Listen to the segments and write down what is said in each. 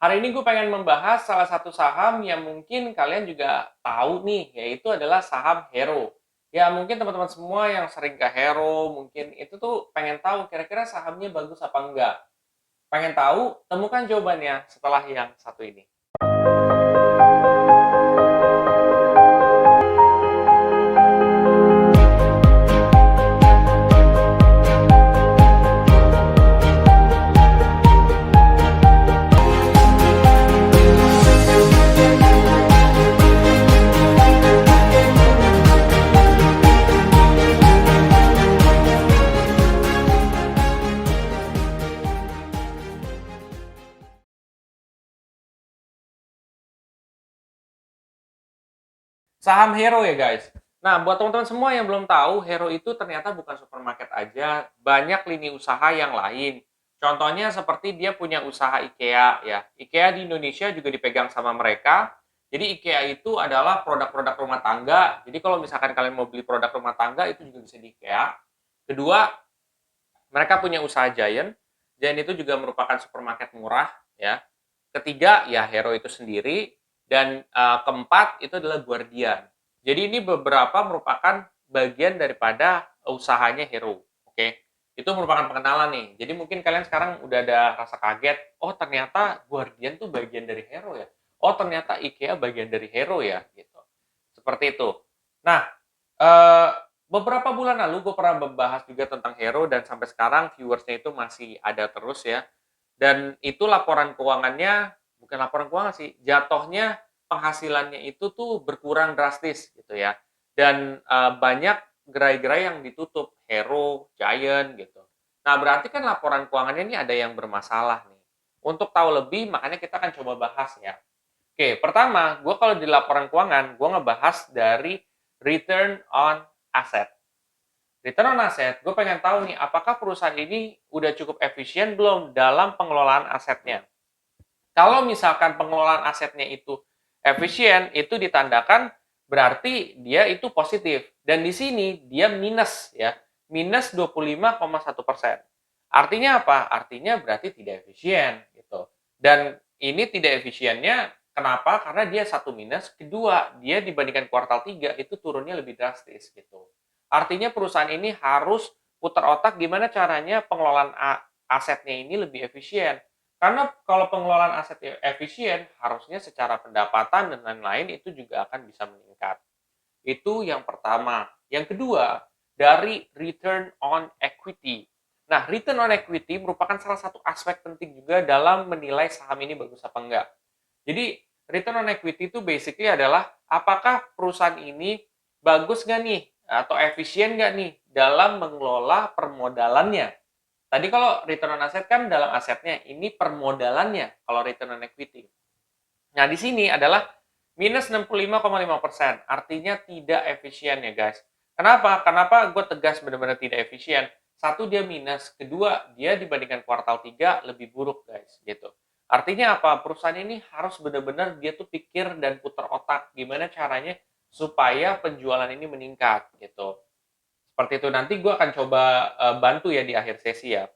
Hari ini gue pengen membahas salah satu saham yang mungkin kalian juga tahu nih, yaitu adalah saham Hero. Ya mungkin teman-teman semua yang sering ke Hero, mungkin itu tuh pengen tahu kira-kira sahamnya bagus apa enggak. Pengen tahu? Temukan jawabannya setelah yang satu ini. Saham Hero ya guys. Nah, buat teman-teman semua yang belum tahu, Hero itu ternyata bukan supermarket aja, banyak lini usaha yang lain. Contohnya seperti dia punya usaha IKEA ya. IKEA di Indonesia juga dipegang sama mereka. Jadi IKEA itu adalah produk-produk rumah tangga. Jadi kalau misalkan kalian mau beli produk rumah tangga itu juga bisa di IKEA. Kedua, mereka punya usaha Giant. Giant itu juga merupakan supermarket murah ya. Ketiga, ya Hero itu sendiri. Dan keempat, itu adalah Guardian. Jadi ini beberapa merupakan bagian daripada usahanya Hero. Oke, itu merupakan pengenalan nih. Jadi mungkin kalian sekarang udah ada rasa kaget. Oh ternyata Guardian tuh bagian dari Hero ya. Oh ternyata IKEA bagian dari Hero ya. Gitu. Seperti itu. Nah, eh, beberapa bulan lalu gue pernah membahas juga tentang Hero dan sampai sekarang viewersnya itu masih ada terus ya. Dan itu laporan keuangannya, bukan laporan keuangan sih, jatuhnya penghasilannya itu tuh berkurang drastis gitu ya. Dan banyak gerai-gerai yang ditutup, Hero, Giant gitu. Nah, berarti kan laporan keuangannya ini ada yang bermasalah nih. Untuk tahu lebih, makanya kita akan coba bahas ya. Oke, pertama, gue kalau di laporan keuangan, gue ngebahas dari return on asset. Return on asset, gue pengen tahu nih, apakah perusahaan ini udah cukup efisien belum dalam pengelolaan asetnya. Kalau misalkan pengelolaan asetnya itu efisien, itu ditandakan berarti dia itu positif. Dan di sini dia minus ya, minus 25,1%. Artinya apa? Artinya berarti tidak efisien gitu. Dan ini tidak efisiennya kenapa? Karena dia satu minus, kedua dia dibandingkan kuartal 3 itu turunnya lebih drastis gitu. Artinya perusahaan ini harus putar otak gimana caranya pengelolaan asetnya ini lebih efisien. Karena kalau pengelolaan aset efisien, harusnya secara pendapatan dan lain-lain itu juga akan bisa meningkat. Itu yang pertama. Yang kedua, dari return on equity. Nah, return on equity merupakan salah satu aspek penting juga dalam menilai saham ini bagus apa enggak. Jadi, return on equity itu basically adalah apakah perusahaan ini bagus nggak nih atau efisien nggak nih dalam mengelola permodalannya. Tadi kalau return on asset kan dalam asetnya, ini permodalannya kalau return on equity. Nah, di sini adalah minus 65,5%, artinya tidak efisien ya guys. Kenapa gue tegas benar-benar tidak efisien? Satu, dia minus. Kedua, dia dibandingkan kuartal 3 lebih buruk guys. Gitu. Artinya apa? Perusahaan ini harus benar-benar dia tuh pikir dan putar otak gimana caranya supaya penjualan ini meningkat gitu. Seperti itu. Nanti gue akan coba bantu ya di akhir sesi ya.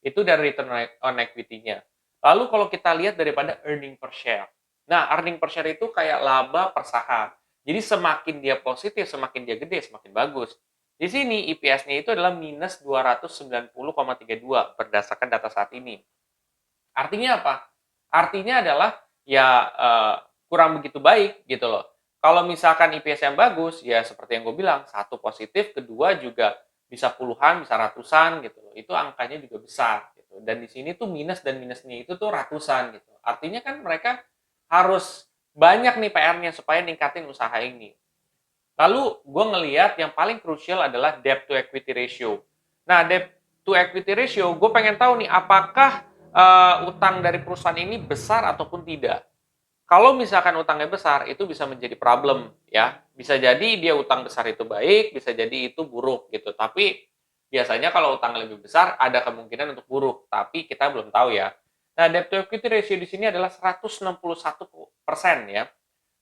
Itu dari return on equity-nya. Lalu kalau kita lihat daripada earning per share. Nah, earning per share itu kayak laba per saham. Jadi semakin dia positif, semakin dia gede, semakin bagus. Di sini EPS-nya itu adalah minus 290,32 berdasarkan data saat ini. Artinya apa? Artinya adalah ya kurang begitu baik gitu loh. Kalau misalkan IPS yang bagus, ya seperti yang gue bilang, satu positif, kedua juga bisa puluhan, bisa ratusan gitu loh. Itu angkanya juga besar gitu. Dan di sini tuh minus dan minusnya itu tuh ratusan gitu. Artinya kan mereka harus banyak nih PR-nya supaya ningkatin usaha ini. Lalu gue ngeliat yang paling krusial adalah debt to equity ratio. Nah, debt to equity ratio, gue pengen tahu nih apakah utang dari perusahaan ini besar ataupun tidak. Kalau misalkan utangnya besar, itu bisa menjadi problem ya. Bisa jadi dia utang besar itu baik, bisa jadi itu buruk gitu. Tapi biasanya kalau utang lebih besar ada kemungkinan untuk buruk, tapi kita belum tahu ya. Nah, debt to equity ratio di sini adalah 161% ya.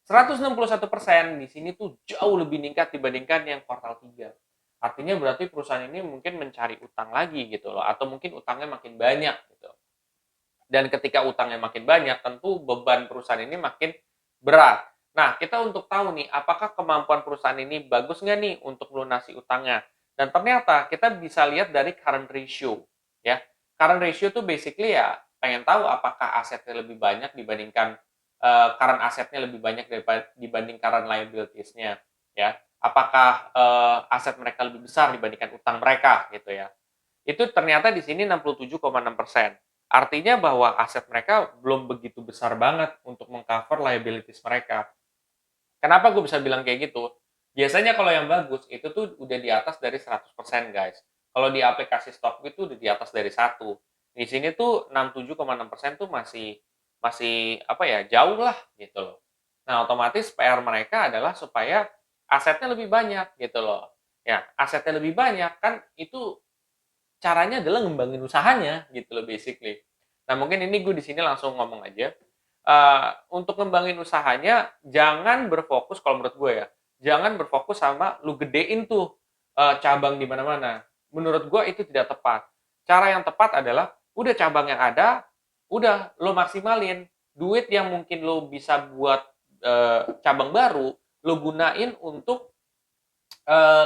161% di sini tuh jauh lebih meningkat dibandingkan yang kuartal 3. Artinya berarti perusahaan ini mungkin mencari utang lagi gitu loh, atau mungkin utangnya makin banyak gitu. Dan ketika utangnya makin banyak, tentu beban perusahaan ini makin berat. Nah, kita untuk tahu nih, apakah kemampuan perusahaan ini bagus nggak nih untuk melunasi utangnya? Dan ternyata kita bisa lihat dari current ratio, ya. Current ratio tuh basically ya pengen tahu apakah asetnya lebih banyak dibandingkan current asetnya lebih banyak dibanding current liabilities-nya, ya. Apakah aset mereka lebih besar dibandingkan utang mereka gitu ya. Itu ternyata di sini 67,6%. Artinya bahwa aset mereka belum begitu besar banget untuk mengcover liabilities mereka. Kenapa gue bisa bilang kayak gitu? Biasanya kalau yang bagus itu tuh udah di atas dari 100% guys. Kalau di aplikasi Stockbit itu udah di atas dari satu. Di sini tuh 67,6% tuh masih masih apa ya, jauh lah gitu loh. Nah, otomatis PR mereka adalah supaya asetnya lebih banyak gitu loh. Ya, asetnya lebih banyak kan itu caranya adalah ngembangin usahanya gitu loh basically. Nah, mungkin ini gue di sini langsung ngomong aja, untuk ngembangin usahanya jangan berfokus kalau menurut gue ya, jangan berfokus sama lu gedein tuh, cabang di mana-mana. Menurut gue itu tidak tepat. Cara yang tepat adalah udah cabang yang ada, udah lo maksimalin. Duit yang mungkin lo bisa buat, cabang baru, lo gunain untuk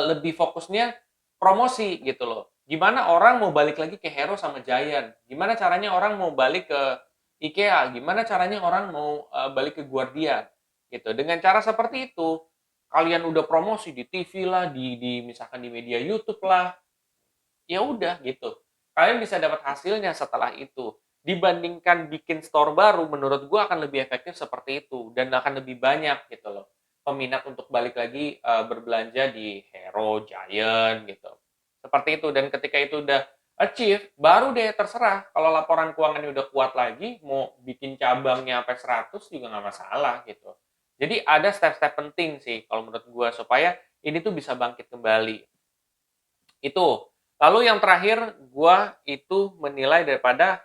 lebih fokusnya promosi gitu loh. Gimana orang mau balik lagi ke Hero sama Giant? Gimana caranya orang mau balik ke IKEA? Gimana caranya orang mau balik ke Guardian? Gitu. Dengan cara seperti itu, kalian udah promosi di TV lah, di misalkan di media YouTube lah, ya udah gitu. Kalian bisa dapat hasilnya setelah itu. Dibandingkan bikin store baru, menurut gua akan lebih efektif seperti itu dan akan lebih banyak gitu loh peminat untuk balik lagi berbelanja di Hero, Giant gitu. Seperti itu dan ketika itu udah achieve, baru deh terserah kalau laporan keuangannya udah kuat lagi, mau bikin cabangnya sampai 100 juga nggak masalah gitu. Jadi ada step-step penting sih kalau menurut gua supaya ini tuh bisa bangkit kembali. Itu. Lalu yang terakhir, gua itu menilai daripada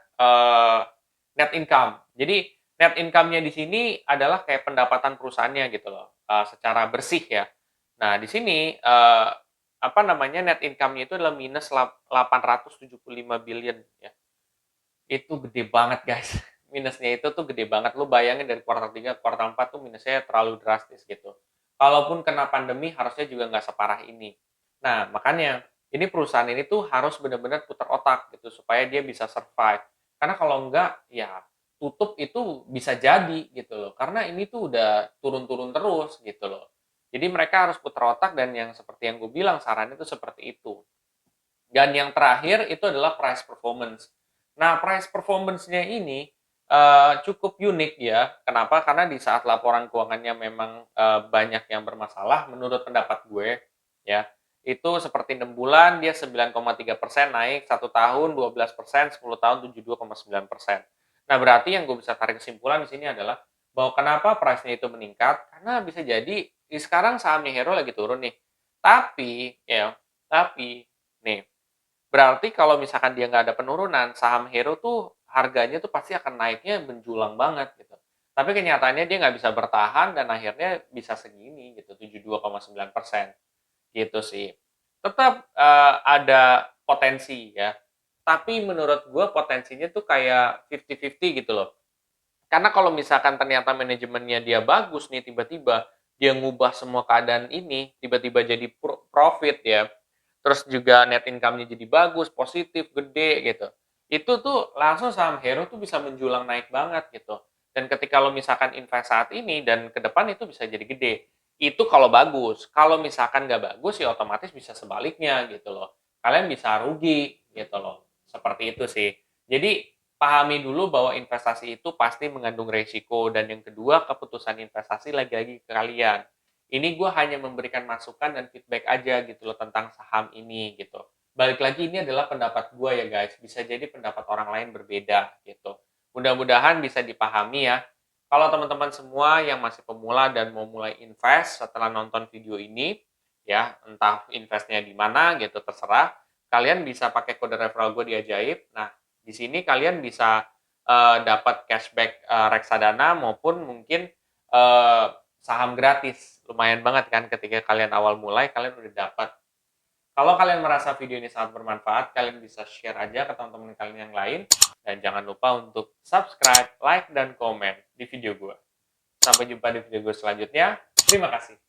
net income. Jadi net income-nya di sini adalah kayak pendapatan perusahaannya gitu loh, secara bersih ya. Nah, di sini apa namanya net income-nya itu adalah minus 875 billion ya. Itu gede banget, guys. Minusnya itu tuh gede banget. Lu bayangin dari kuartal 3 ke kuartal 4 tuh minusnya terlalu drastis gitu. Kalaupun kena pandemi harusnya juga nggak separah ini. Nah, makanya ini perusahaan ini tuh harus benar-benar putar otak gitu supaya dia bisa survive. Karena kalau enggak, ya tutup itu bisa jadi gitu loh. Karena ini tuh udah turun-turun terus gitu loh. Jadi mereka harus putar otak dan yang seperti yang gue bilang sarannya itu seperti itu. Dan yang terakhir itu adalah price performance. Nah, price performance-nya ini cukup unik ya. Kenapa? Karena di saat laporan keuangannya memang banyak yang bermasalah, menurut pendapat gue, ya, itu seperti 6 bulan dia 9,3% naik, 1 tahun 12%, 10 tahun 72,9%. Nah, berarti yang gue bisa tarik kesimpulan di sini adalah bahwa kenapa price-nya itu meningkat? Karena bisa jadi sekarang sahamnya Hero lagi turun nih. Tapi, ya, tapi nih berarti kalau misalkan dia nggak ada penurunan, saham Hero tuh harganya tuh pasti akan naiknya menjulang banget gitu. Tapi kenyataannya dia nggak bisa bertahan dan akhirnya bisa segini gitu, 72,9% gitu sih. Tetap ada potensi ya. Tapi menurut gue potensinya tuh kayak 50-50 gitu loh. Karena kalau misalkan ternyata manajemennya dia bagus nih tiba-tiba dia ngubah semua keadaan ini, tiba-tiba jadi profit ya, terus juga net income-nya jadi bagus, positif, gede gitu. Itu tuh langsung saham Hero tuh bisa menjulang naik banget gitu. Dan ketika lo misalkan invest saat ini dan ke depan itu bisa jadi gede. Itu kalau bagus. Kalau misalkan nggak bagus ya otomatis bisa sebaliknya gitu loh. Kalian bisa rugi gitu loh. Seperti itu sih. Jadi pahami dulu bahwa investasi itu pasti mengandung resiko dan yang kedua keputusan investasi lagi-lagi ke kalian. Ini gue hanya memberikan masukan dan feedback aja gitu loh tentang saham ini gitu. Balik lagi ini adalah pendapat gue ya guys, bisa jadi pendapat orang lain berbeda gitu. Mudah-mudahan bisa dipahami ya. Kalau teman-teman semua yang masih pemula dan mau mulai invest setelah nonton video ini, ya entah investnya di mana gitu terserah, kalian bisa pakai kode referral gue di Ajaib. Nah, di sini kalian bisa dapat cashback reksadana maupun mungkin saham gratis. Lumayan banget kan ketika kalian awal mulai kalian udah dapat Kalau kalian merasa video ini sangat bermanfaat, kalian bisa share aja ke teman-teman kalian yang lain. Dan jangan lupa untuk subscribe, like, dan komen di video gue. Sampai jumpa di video gue selanjutnya. Terima kasih.